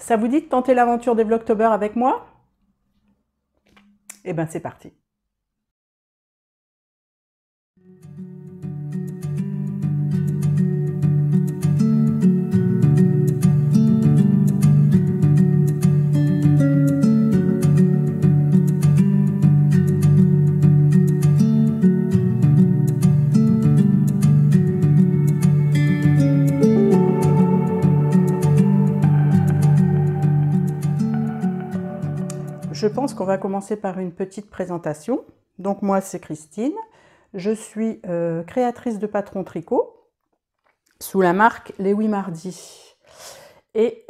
Ça vous dit de tenter l'aventure des Vlogtober avec moi? Eh ben c'est parti. Je pense qu'on va commencer par une petite présentation. Donc moi c'est Christine, je suis créatrice de Patron Tricot sous la marque Les Oui Mardis. Et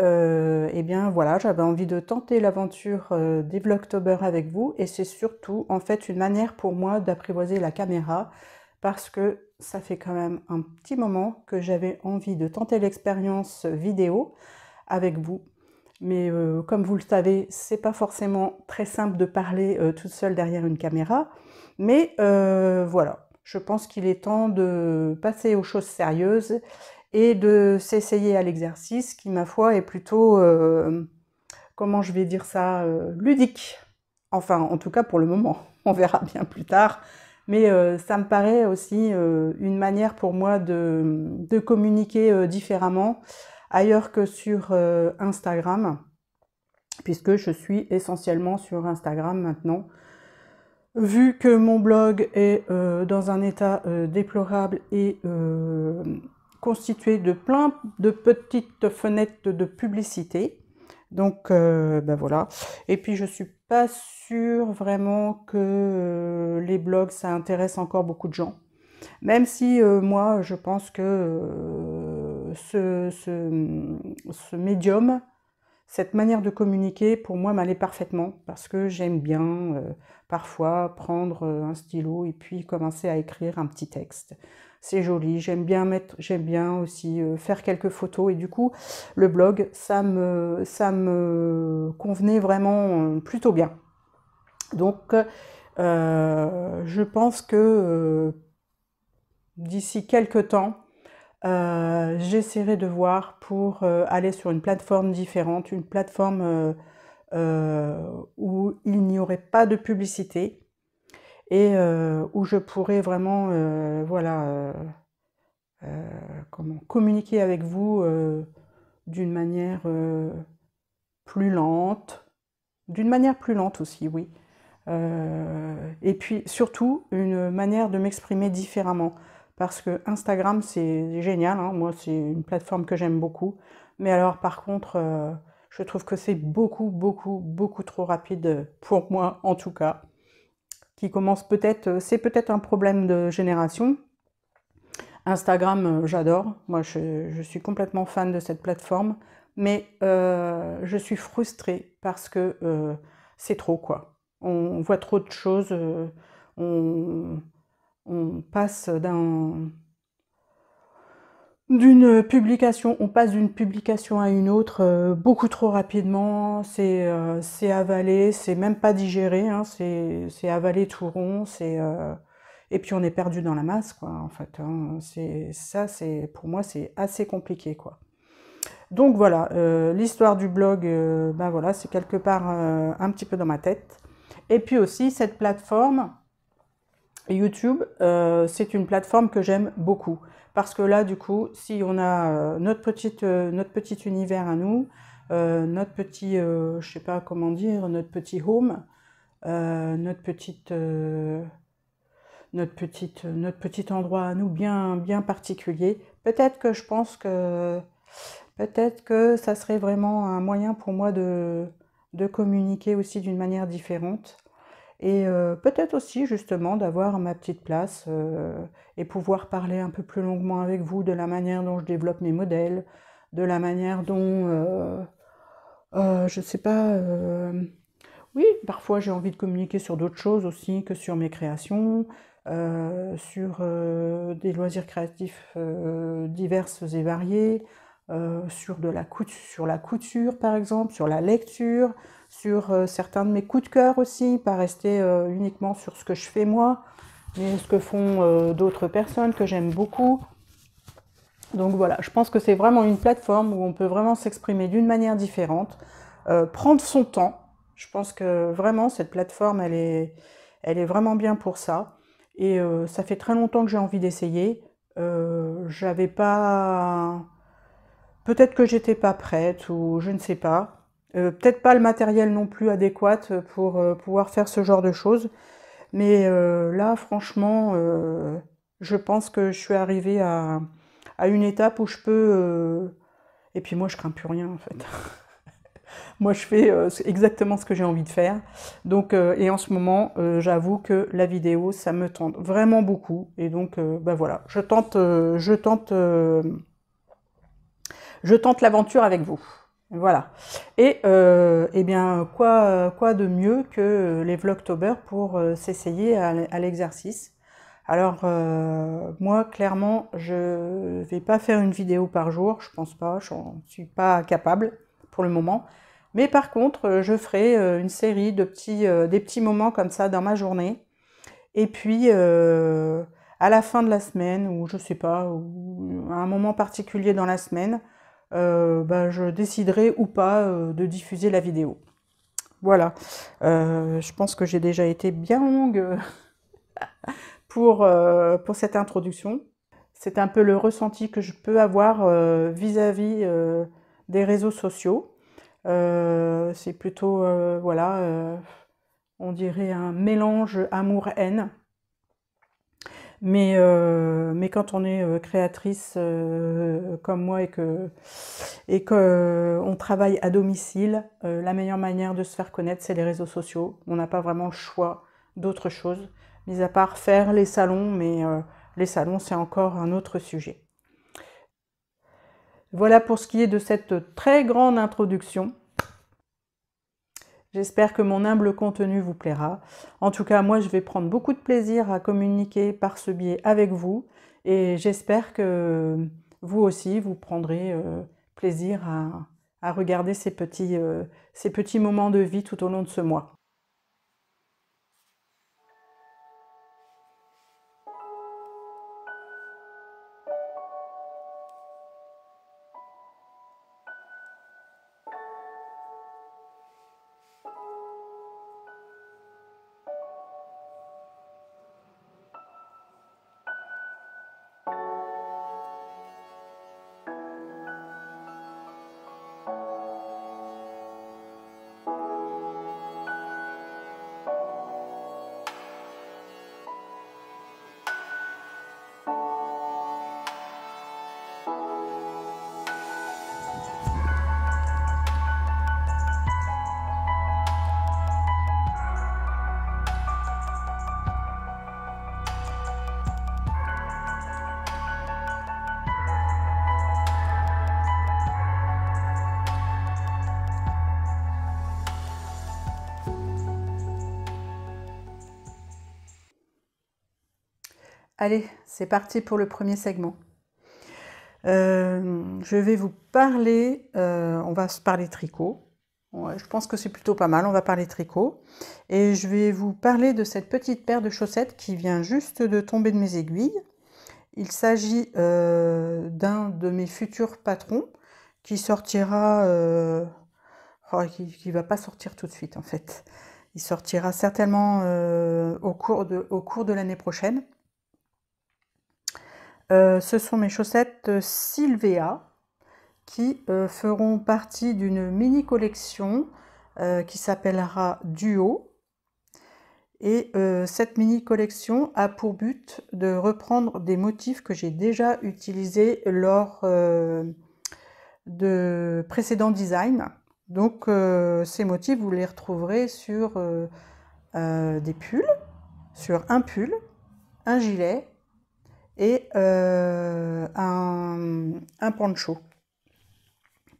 bien voilà, j'avais envie de tenter l'aventure des Vlogtober avec vous, et c'est surtout en fait une manière pour moi d'apprivoiser la caméra, parce que ça fait quand même un petit moment que j'avais envie de tenter l'expérience vidéo avec vous. Mais comme vous le savez, c'est pas forcément très simple de parler toute seule derrière une caméra. Mais voilà, je pense qu'il est temps de passer aux choses sérieuses et de s'essayer à l'exercice qui, ma foi, est plutôt, comment je vais dire ça, ludique. Enfin, en tout cas pour le moment, on verra bien plus tard. Mais ça me paraît aussi une manière pour moi de communiquer différemment ailleurs que sur Instagram, puisque je suis essentiellement sur Instagram maintenant. Vu que mon blog est dans un état déplorable et constitué de plein de petites fenêtres de publicité. Donc ben voilà. Et puis je suis pas sûre vraiment que les blogs ça intéresse encore beaucoup de gens. Même si moi je pense que ce médium, cette manière de communiquer, pour moi, m'allait parfaitement, parce que j'aime bien parfois prendre un stylo et puis commencer à écrire un petit texte. C'est joli, j'aime bien aussi faire quelques photos, et du coup, le blog, ça me convenait vraiment plutôt bien. Donc, je pense que d'ici quelques temps, j'essaierai de voir pour aller sur une plateforme différente, une plateforme où il n'y aurait pas de publicité, et où je pourrais vraiment voilà, comment communiquer avec vous d'une manière plus lente, aussi, oui. Et puis surtout une manière de m'exprimer différemment, parce que Instagram c'est génial, hein, moi c'est une plateforme que j'aime beaucoup, mais alors par contre je trouve que c'est beaucoup trop rapide pour moi, en tout cas, qui commence peut-être, c'est peut-être un problème de génération. Instagram, j'adore, moi je suis complètement fan de cette plateforme, mais je suis frustrée parce que c'est trop, quoi. On voit trop de choses, on, on passe on passe d'une publication à une autre beaucoup trop rapidement, c'est avalé, c'est même pas digéré, hein, c'est avalé tout rond, et puis on est perdu dans la masse, quoi, en fait, hein. Pour moi, c'est assez compliqué, quoi. Donc voilà, l'histoire du blog, ben voilà, c'est quelque part un petit peu dans ma tête. Et puis aussi, cette plateforme, YouTube, c'est une plateforme que j'aime beaucoup. Parce que là, du coup, si on a notre petit univers à nous, notre petit, je sais pas comment dire, notre petit home, notre petit endroit à nous bien particulier. Peut-être que ça serait vraiment un moyen pour moi de communiquer aussi d'une manière différente. Et peut-être aussi justement d'avoir ma petite place et pouvoir parler un peu plus longuement avec vous de la manière dont je développe mes modèles, de la manière dont, je sais pas, oui, parfois j'ai envie de communiquer sur d'autres choses aussi que sur mes créations, sur des loisirs créatifs diverses et variés, sur la couture par exemple, sur la lecture, sur certains de mes coups de cœur aussi, pas rester uniquement sur ce que je fais moi, mais ce que font d'autres personnes que j'aime beaucoup. Donc voilà, je pense que c'est vraiment une plateforme où on peut vraiment s'exprimer d'une manière différente, prendre son temps. Je pense que vraiment cette plateforme, elle est vraiment bien pour ça. Et ça fait très longtemps que j'ai envie d'essayer. J'avais pas... Peut-être que j'étais pas prête ou je ne sais pas. Peut-être pas le matériel non plus adéquat pour pouvoir faire ce genre de choses. Mais là, franchement, je pense que je suis arrivée à une étape où je peux... Et puis moi, je crains plus rien, en fait. Moi, je fais exactement ce que j'ai envie de faire. Donc, et en ce moment, j'avoue que la vidéo, ça me tente vraiment beaucoup. Et donc, bah voilà, je tente l'aventure avec vous. Voilà. Et eh bien, quoi de mieux que les Vlogtober pour s'essayer à l'exercice. Alors, moi, clairement, je vais pas faire une vidéo par jour, je pense pas, j'en suis pas capable pour le moment. Mais par contre, je ferai une série de des petits moments comme ça dans ma journée. Et puis, à la fin de la semaine, ou je sais pas, ou à un moment particulier dans la semaine, bah, je déciderai ou pas de diffuser la vidéo. Voilà. Je pense que j'ai déjà été bien longue pour cette introduction. C'est un peu le ressenti que je peux avoir vis-à-vis des réseaux sociaux. C'est plutôt, voilà, on dirait un mélange amour-haine. Mais quand on est créatrice comme moi et qu'on travaille à domicile, la meilleure manière de se faire connaître, c'est les réseaux sociaux. On n'a pas vraiment le choix d'autre chose, mis à part faire les salons, mais les salons, c'est encore un autre sujet. Voilà pour ce qui est de cette très grande introduction. J'espère que mon humble contenu vous plaira. En tout cas, moi, je vais prendre beaucoup de plaisir à communiquer par ce biais avec vous et j'espère que vous aussi, vous prendrez plaisir à regarder ces petits moments de vie tout au long de ce mois. Allez, c'est parti pour le premier segment. Je vais vous parler, on va se parler tricot. Ouais, je pense que c'est plutôt pas mal, on va parler tricot. Et je vais vous parler de cette petite paire de chaussettes qui vient juste de tomber de mes aiguilles. Il s'agit d'un de mes futurs patrons qui sortira, qui va pas sortir tout de suite en fait. Il sortira certainement au cours de l'année prochaine. Ce sont mes chaussettes Sylvea qui feront partie d'une mini collection qui s'appellera Duo. Et cette mini collection a pour but de reprendre des motifs que j'ai déjà utilisés lors de précédents designs. Donc ces motifs, vous les retrouverez sur des pulls, sur un pull, un gilet et un poncho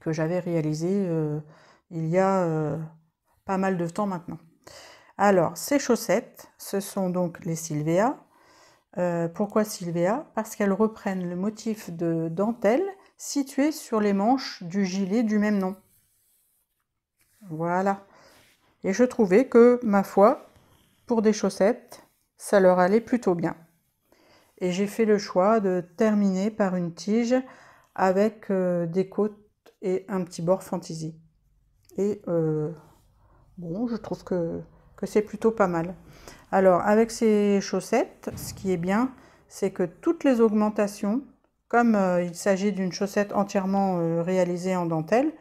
que j'avais réalisé il y a pas mal de temps maintenant. Alors, ces chaussettes, ce sont donc les Sylvea. Pourquoi Sylvea? Parce qu'elles reprennent le motif de dentelle situé sur les manches du gilet du même nom. Voilà. Et je trouvais que, ma foi, pour des chaussettes, ça leur allait plutôt bien. Et j'ai fait le choix de terminer par une tige avec des côtes et un petit bord fantaisie. Et bon, je trouve que c'est plutôt pas mal. Alors, avec ces chaussettes, ce qui est bien, c'est que toutes les augmentations, comme il s'agit d'une chaussette entièrement réalisée en dentelle,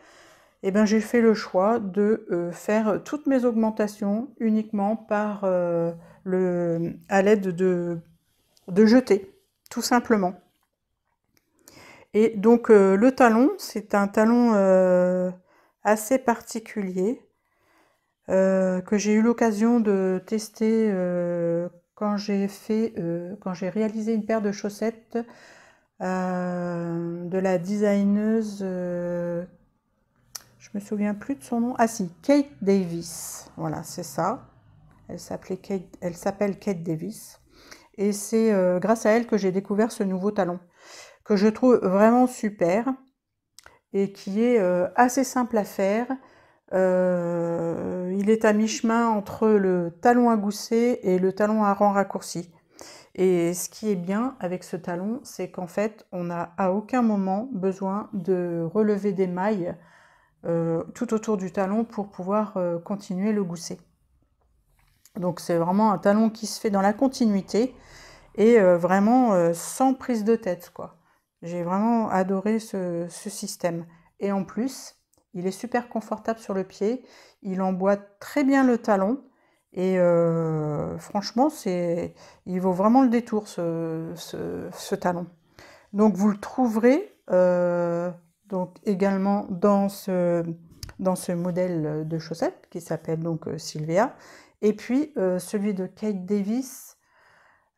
eh ben, j'ai fait le choix de faire toutes mes augmentations uniquement par à l'aide de jetés, tout simplement. Et donc le talon, c'est un talon assez particulier que j'ai eu l'occasion de tester quand j'ai réalisé une paire de chaussettes de la designeuse, je me souviens plus de son nom. Ah si, Kate Davis. Voilà, c'est ça. Elle s'appelle Kate Davis. Et c'est grâce à elle que j'ai découvert ce nouveau talon, que je trouve vraiment super et qui est assez simple à faire. Il est à mi-chemin entre le talon à gousset et le talon à rang raccourci. Et ce qui est bien avec ce talon, c'est qu'en fait, on n'a à aucun moment besoin de relever des mailles tout autour du talon pour pouvoir continuer le gousset. Donc c'est vraiment un talon qui se fait dans la continuité et vraiment sans prise de tête, quoi. J'ai vraiment adoré ce système. Et en plus, il est super confortable sur le pied, il emboîte très bien le talon et franchement, il vaut vraiment le détour ce talon. Donc vous le trouverez donc également dans ce modèle de chaussettes qui s'appelle donc Sylvia. Et puis celui de Kate Davis,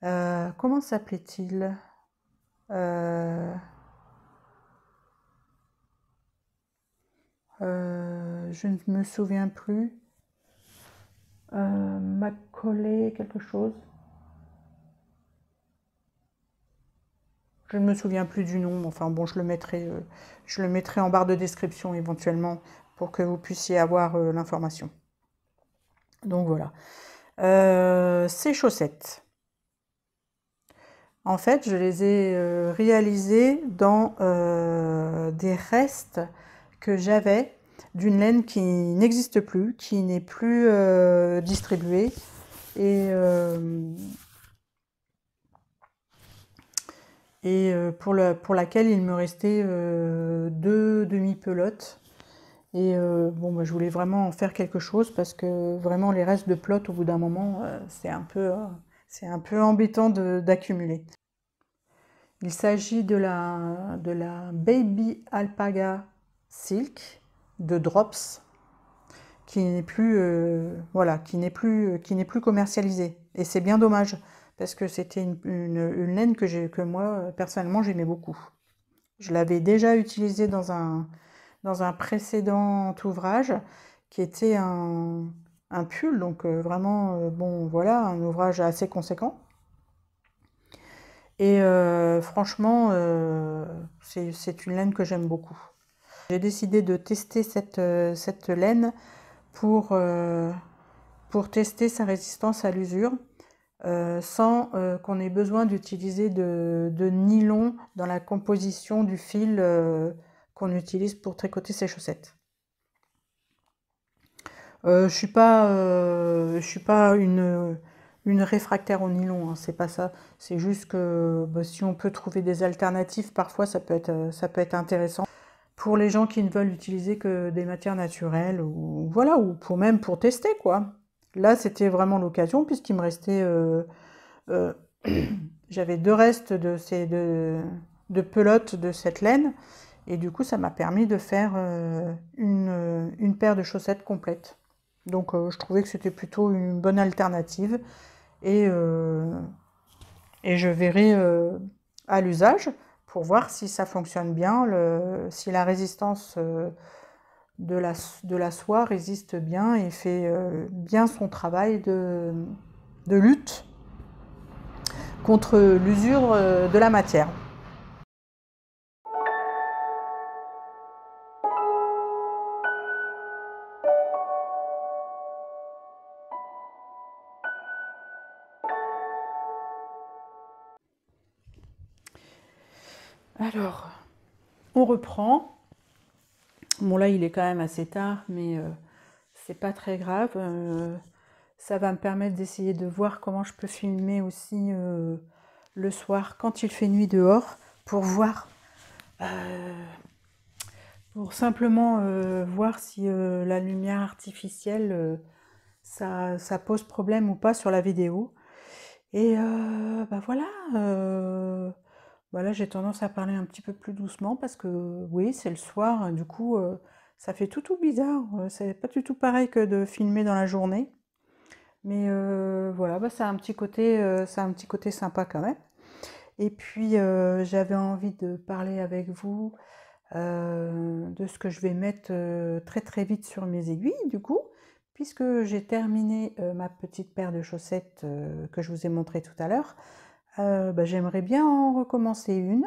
comment s'appelait-il? Je ne me souviens plus. Macaulay quelque chose. Je ne me souviens plus du nom. Enfin bon, je le mettrai en barre de description éventuellement pour que vous puissiez avoir l'information. Donc voilà. Ces chaussettes. En fait, je les ai réalisées dans des restes que j'avais d'une laine qui n'existe plus, qui n'est plus distribuée. Et pour laquelle il me restait 2 demi-pelotes. Et bon, bah, je voulais vraiment en faire quelque chose parce que vraiment les restes de pelote, au bout d'un moment, c'est un peu embêtant d'accumuler. Il s'agit de la Baby Alpaga Silk de Drops qui n'est plus voilà, qui n'est plus commercialisée. Et c'est bien dommage parce que c'était une laine que moi personnellement j'aimais beaucoup. Je l'avais déjà utilisée dans un précédent ouvrage qui était un pull, donc vraiment bon voilà, un ouvrage assez conséquent. Et franchement, c'est une laine que j'aime beaucoup. J'ai décidé de tester cette laine pour tester sa résistance à l'usure, sans qu'on ait besoin d'utiliser de nylon dans la composition du fil qu'on utilise pour tricoter ses chaussettes. Je suis pas une réfractaire au nylon, hein, c'est pas ça. C'est juste que bah, si on peut trouver des alternatives, parfois ça peut être intéressant. Pour les gens qui ne veulent utiliser que des matières naturelles, ou voilà, ou même pour tester, quoi. Là, c'était vraiment l'occasion, puisqu'il me restait... j'avais 2 restes de pelotes de cette laine, et du coup, ça m'a permis de faire une paire de chaussettes complète. Donc je trouvais que c'était plutôt une bonne alternative et je verrai à l'usage pour voir si ça fonctionne bien, si la résistance de la soie résiste bien et fait bien son travail de lutte contre l'usure de la matière. Alors, On reprend. Bon là il est quand même assez tard, mais c'est pas très grave. Ça va me permettre d'essayer de voir comment je peux filmer aussi le soir quand il fait nuit dehors, pour voir, pour simplement voir si la lumière artificielle, ça pose problème ou pas sur la vidéo. Et bah voilà, voilà, j'ai tendance à parler un petit peu plus doucement parce que oui, c'est le soir, du coup, ça fait tout bizarre. C'est pas du tout pareil que de filmer dans la journée. Mais voilà, bah, ça a un petit côté, ça a un petit côté sympa quand même. Et puis j'avais envie de parler avec vous de ce que je vais mettre très vite sur mes aiguilles, du coup, puisque j'ai terminé ma petite paire de chaussettes que je vous ai montré tout à l'heure. Bah, j'aimerais bien en recommencer une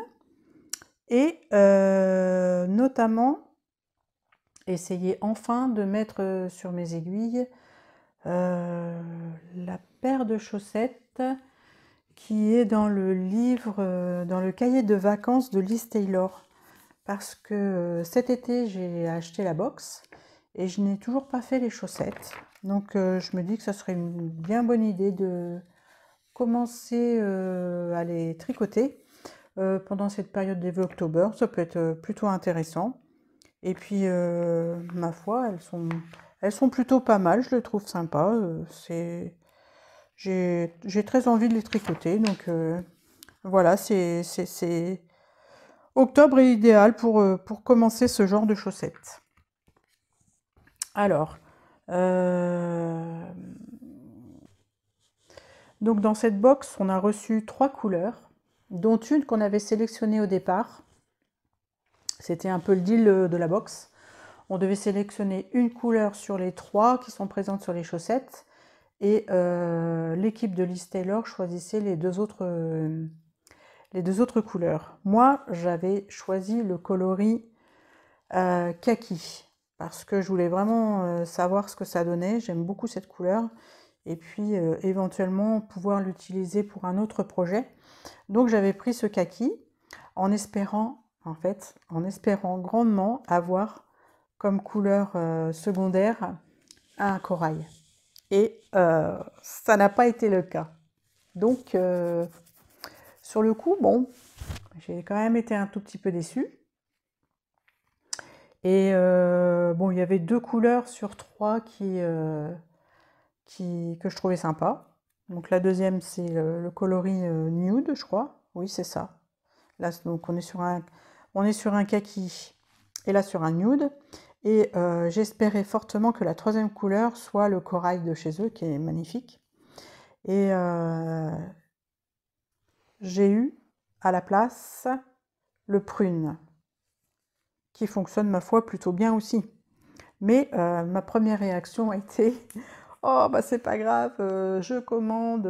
et notamment essayer enfin de mettre sur mes aiguilles la paire de chaussettes qui est dans le livre, dans le cahier de vacances de Liz Taylor. Parce que cet été, j'ai acheté la box et je n'ai toujours pas fait les chaussettes. Donc je me dis que ça serait une bien bonne idée de commencer à les tricoter pendant cette période des Vlogtober. Ça peut être plutôt intéressant. Et puis, ma foi, elles sont plutôt pas mal, je les trouve sympas. J'ai très envie de les tricoter, donc voilà, octobre est idéal pour commencer ce genre de chaussettes. Alors, donc dans cette box, on a reçu 3 couleurs, dont une qu'on avait sélectionnée au départ. C'était un peu le deal de la box. On devait sélectionner une couleur sur les 3 qui sont présentes sur les chaussettes. Et l'équipe de Liz Taylor choisissait les deux autres couleurs. Moi, j'avais choisi le coloris kaki, parce que je voulais vraiment savoir ce que ça donnait. J'aime beaucoup cette couleur. Et puis, éventuellement, pouvoir l'utiliser pour un autre projet. Donc, j'avais pris ce kaki en espérant, en espérant grandement avoir comme couleur secondaire un corail. Et ça n'a pas été le cas. Donc, sur le coup, bon, j'ai quand même été un tout petit peu déçue. Et bon, il y avait 2 couleurs sur 3 que je trouvais sympa. Donc la deuxième, c'est le coloris nude, je crois. Oui, c'est ça. Là, donc on est sur un kaki et là sur un nude. Et j'espérais fortement que la troisième couleur soit le corail de chez eux, qui est magnifique. Et j'ai eu à la place le prune, qui fonctionne, ma foi, plutôt bien aussi. Mais ma première réaction a été « Oh, bah c'est pas grave, je commande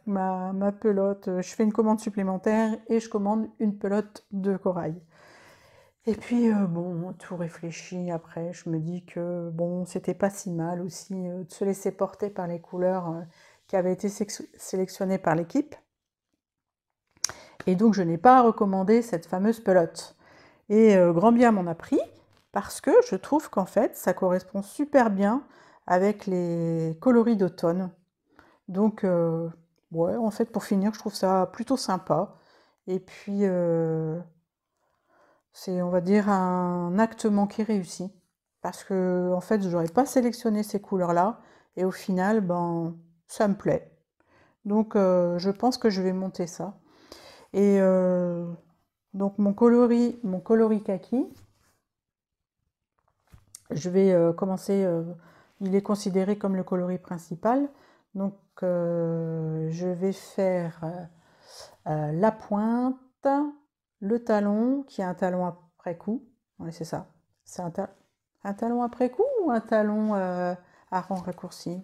ma pelote, je fais une commande supplémentaire et je commande une pelote de corail. » Et puis, bon, tout réfléchi après, je me dis que, bon, c'était pas si mal aussi de se laisser porter par les couleurs qui avaient été sélectionnées par l'équipe. Et donc, je n'ai pas recommandé cette fameuse pelote. Et grand bien m'en a pris, parce que je trouve qu'en fait, ça correspond super bien avec les coloris d'automne. Donc, ouais, en fait, pour finir, je trouve ça plutôt sympa. Et puis, c'est, on va dire, un acte manqué réussi. Parce que, en fait, je n'aurais pas sélectionné ces couleurs-là. Et au final, ben, ça me plaît. Donc, je pense que je vais monter ça. Et donc, mon coloris kaki, je vais commencer, il est considéré comme le coloris principal. Donc, je vais faire la pointe, le talon, qui est un talon après coup. Oui, c'est ça. C'est un talon après coup ou un talon à rang raccourci?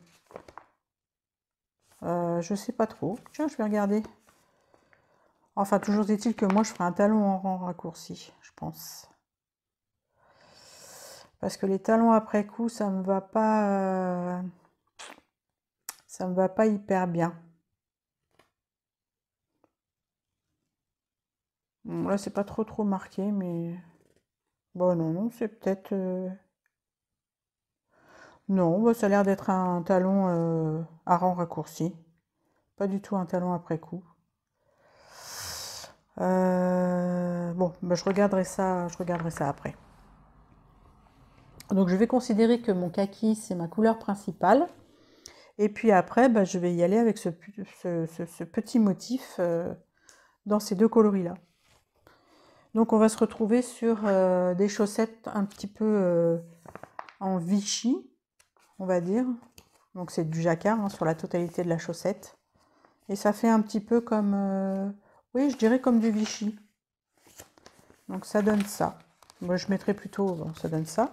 Je sais pas trop. Tiens, je vais regarder. Enfin, toujours est-il que moi, je ferai un talon en rang raccourci, je pense. Parce que les talons après coup, ça me va pas hyper bien. Bon, là, c'est pas trop marqué, mais Bon, non, non, c'est peut-être... Non, bah, ça a l'air d'être un talon à rang raccourci. Pas du tout un talon après coup. Bon, bah, je regarderai ça après. Donc je vais considérer que mon kaki, c'est ma couleur principale. Et puis après, bah, je vais y aller avec ce petit motif dans ces deux coloris-là. Donc on va se retrouver sur des chaussettes un petit peu en Vichy, on va dire. Donc c'est du jacquard hein, sur la totalité de la chaussette. Et ça fait un petit peu comme, oui, je dirais comme du Vichy. Donc ça donne ça. Moi je mettrais plutôt, bon, ça donne ça.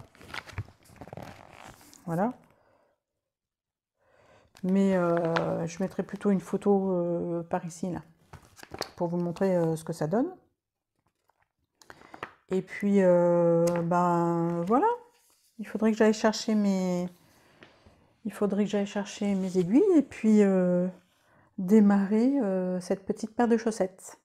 Voilà. Mais je mettrai plutôt une photo par ici, là, pour vous montrer ce que ça donne. Et puis, ben voilà, il faudrait que j'aille chercher mes aiguilles et puis démarrer cette petite paire de chaussettes.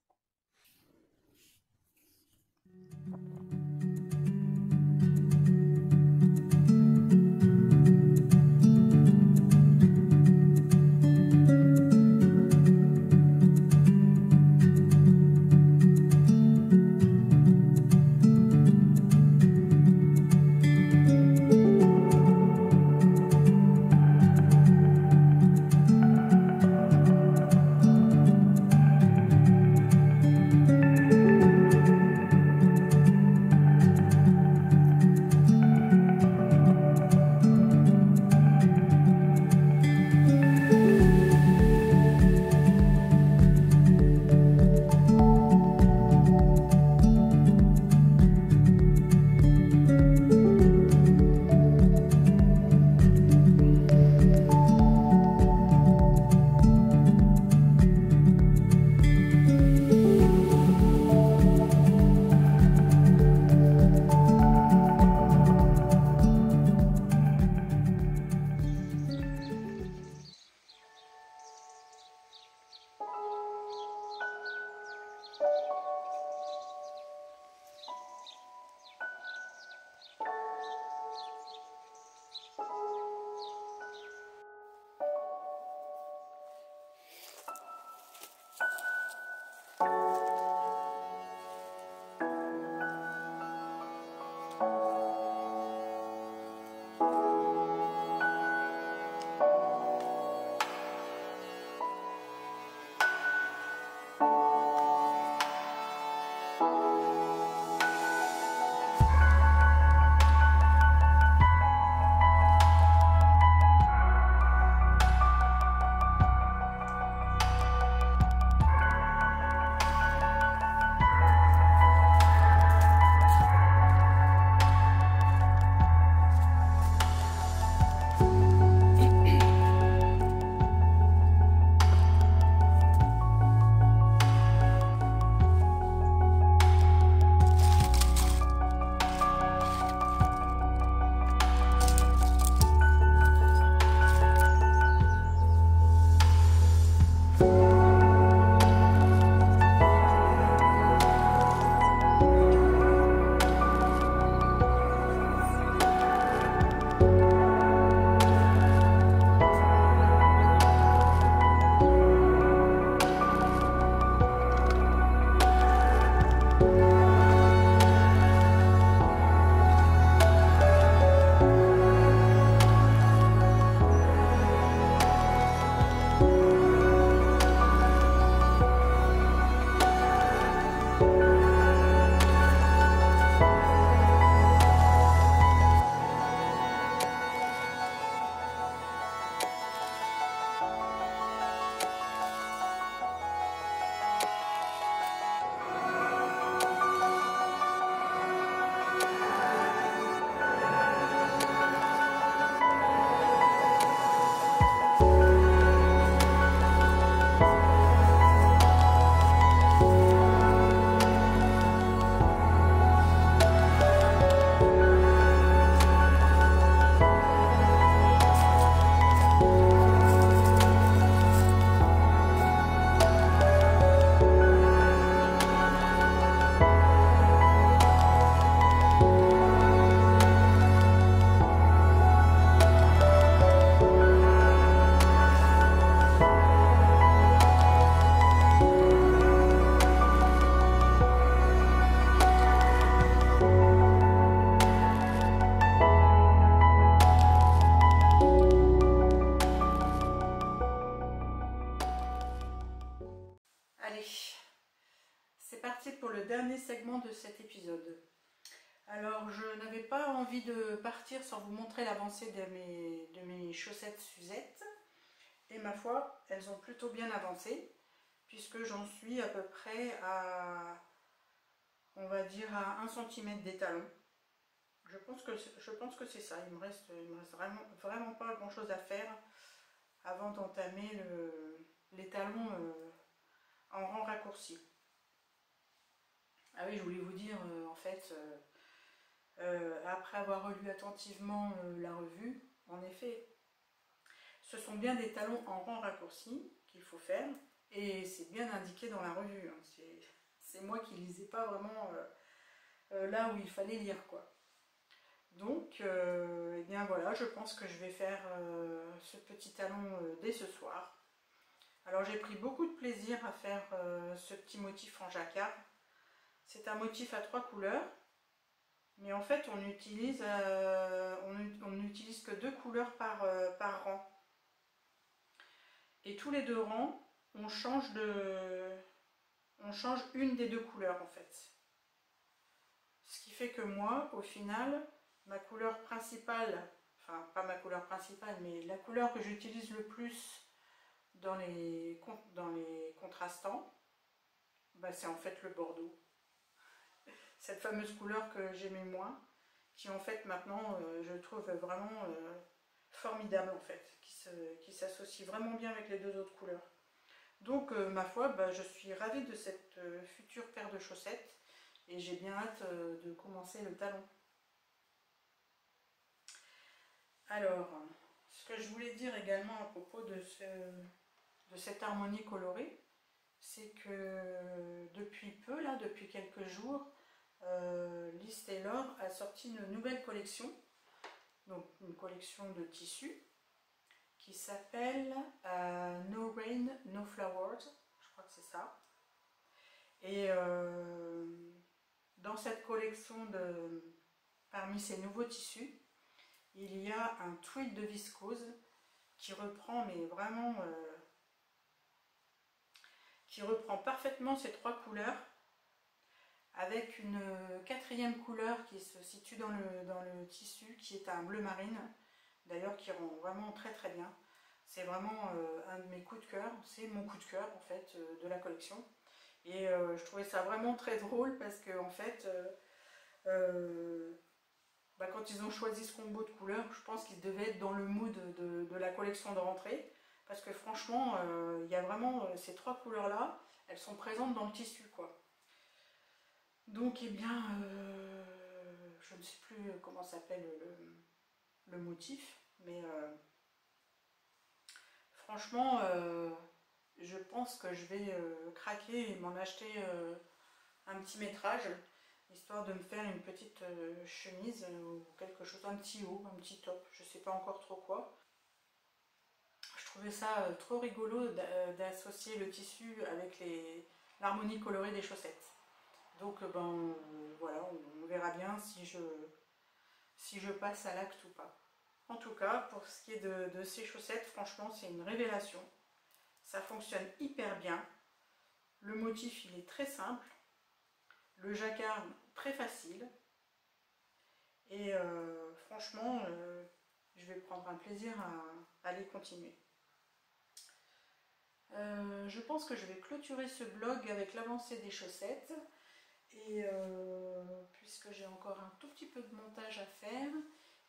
dernier segment de cet épisode. Alors, je n'avais pas envie de partir sans vous montrer l'avancée de mes chaussettes Suzette. Et ma foi, elles ont plutôt bien avancé, puisque j'en suis à peu près à, on va dire, à 1 cm des talons. Je pense que c'est ça. Il me reste vraiment pas grand chose à faire avant d'entamer les talons en rang raccourci. Ah oui, je voulais vous dire, en fait, après avoir relu attentivement la revue, en effet, ce sont bien des talons en rang raccourci qu'il faut faire, et c'est bien indiqué dans la revue. Hein. C'est moi qui ne lisais pas vraiment là où il fallait lire, quoi. Donc, eh bien voilà, je pense que je vais faire ce petit talon dès ce soir. Alors j'ai pris beaucoup de plaisir à faire ce petit motif en jacquard. C'est un motif à 3 couleurs, mais en fait on n'utilise que 2 couleurs par rang. Et tous les 2 rangs, on change une des 2 couleurs en fait. Ce qui fait que moi, au final, ma couleur principale, enfin pas ma couleur principale, mais la couleur que j'utilise le plus dans les contrastants, bah, c'est en fait le bordeaux. Cette fameuse couleur que j'aimais moins, qui en fait maintenant je trouve vraiment formidable en fait, qui s'associe vraiment bien avec les 2 autres couleurs. Donc ma foi, bah, je suis ravie de cette future paire de chaussettes et j'ai bien hâte de commencer le talon. Alors, ce que je voulais dire également à propos de cette harmonie colorée, c'est que depuis peu, là, depuis quelques jours, Liz Taylor a sorti une nouvelle collection, donc une collection de tissus, qui s'appelle No Rain, No Flowers, je crois que c'est ça. Et dans cette collection, parmi ces nouveaux tissus, il y a un tweed de viscose qui reprend, mais vraiment, qui reprend parfaitement ces 3 couleurs, avec une 4e couleur qui se situe dans le tissu, qui est un bleu marine, d'ailleurs qui rend vraiment très très bien. C'est vraiment un de mes coups de cœur, c'est mon coup de cœur en fait de la collection. Et je trouvais ça vraiment très drôle parce que en fait, bah, quand ils ont choisi ce combo de couleurs, je pense qu'ils devaient être dans le mood de la collection de rentrée. Parce que franchement, il y a vraiment ces 3 couleurs-là, elles sont présentes dans le tissu, quoi. Donc, eh bien, je ne sais plus comment s'appelle le motif, mais franchement, je pense que je vais craquer et m'en acheter un petit métrage, histoire de me faire une petite chemise ou quelque chose, un petit haut, un petit top, je sais pas encore trop quoi. Je trouvais ça trop rigolo d'associer le tissu avec l'harmonie colorée des chaussettes. Donc ben voilà, on verra bien si je passe à l'acte ou pas. En tout cas, pour ce qui est de ces chaussettes, franchement c'est une révélation. Ça fonctionne hyper bien. Le motif il est très simple. Le jacquard très facile. Et franchement, je vais prendre un plaisir à les continuer. Je pense que je vais clôturer ce blog avec l'avancée des chaussettes. Et puisque j'ai encore un tout petit peu de montage à faire,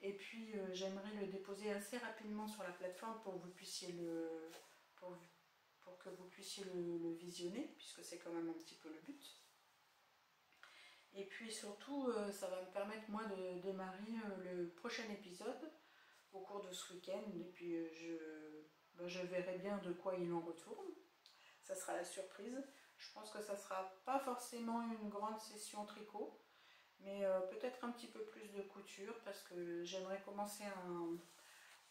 et puis j'aimerais le déposer assez rapidement sur la plateforme pour que vous puissiez le visionner, puisque c'est quand même un petit peu le but. Et puis surtout, ça va me permettre moi de démarrer le prochain épisode au cours de ce week-end, et puis je verrai bien de quoi il en retourne. Ça sera la surprise. Je pense que ça ne sera pas forcément une grande session tricot, mais peut-être un petit peu plus de couture, parce que j'aimerais commencer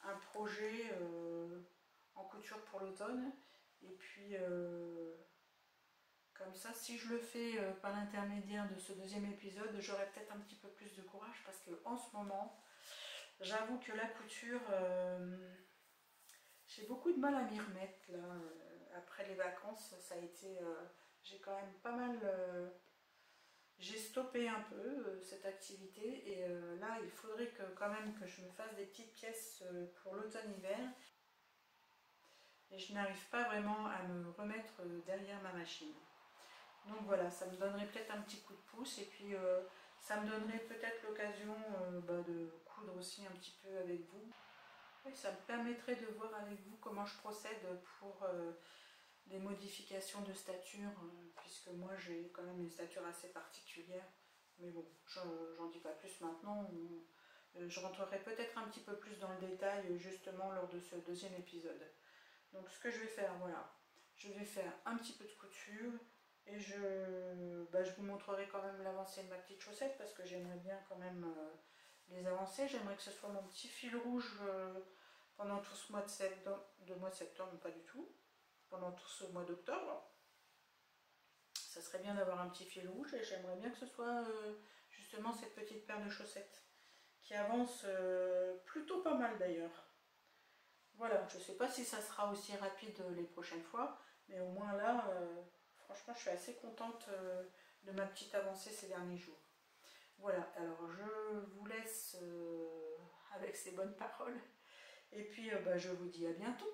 un projet en couture pour l'automne. Et puis comme ça, si je le fais par l'intermédiaire de ce 2e épisode, j'aurai peut-être un petit peu plus de courage, parce qu'en ce moment, j'avoue que la couture, j'ai beaucoup de mal à m'y remettre là. Après les vacances, ça a été, j'ai quand même pas mal j'ai stoppé un peu cette activité et là il faudrait que quand même que je me fasse des petites pièces pour l'automne-hiver. Et je n'arrive pas vraiment à me remettre derrière ma machine. Donc voilà, ça me donnerait peut-être un petit coup de pouce et puis ça me donnerait peut-être l'occasion de coudre aussi un petit peu avec vous. Et ça me permettrait de voir avec vous comment je procède pour des modifications de stature, puisque moi j'ai quand même une stature assez particulière. Mais bon, j'en dis pas plus maintenant. Je rentrerai peut-être un petit peu plus dans le détail justement lors de ce deuxième épisode. Donc ce que je vais faire, voilà, je vais faire un petit peu de couture et je vous montrerai quand même l'avancée de ma petite chaussette parce que j'aimerais bien quand même les avancer. J'aimerais que ce soit mon petit fil rouge pendant tout ce mois de septembre, pas du tout, pendant tout ce mois d'octobre. Ça serait bien d'avoir un petit fil rouge et j'aimerais bien que ce soit justement cette petite paire de chaussettes qui avance plutôt pas mal d'ailleurs. Voilà, je ne sais pas si ça sera aussi rapide les prochaines fois, mais au moins là, franchement, je suis assez contente de ma petite avancée ces derniers jours. Voilà, alors je vous laisse avec ces bonnes paroles, et puis je vous dis à bientôt.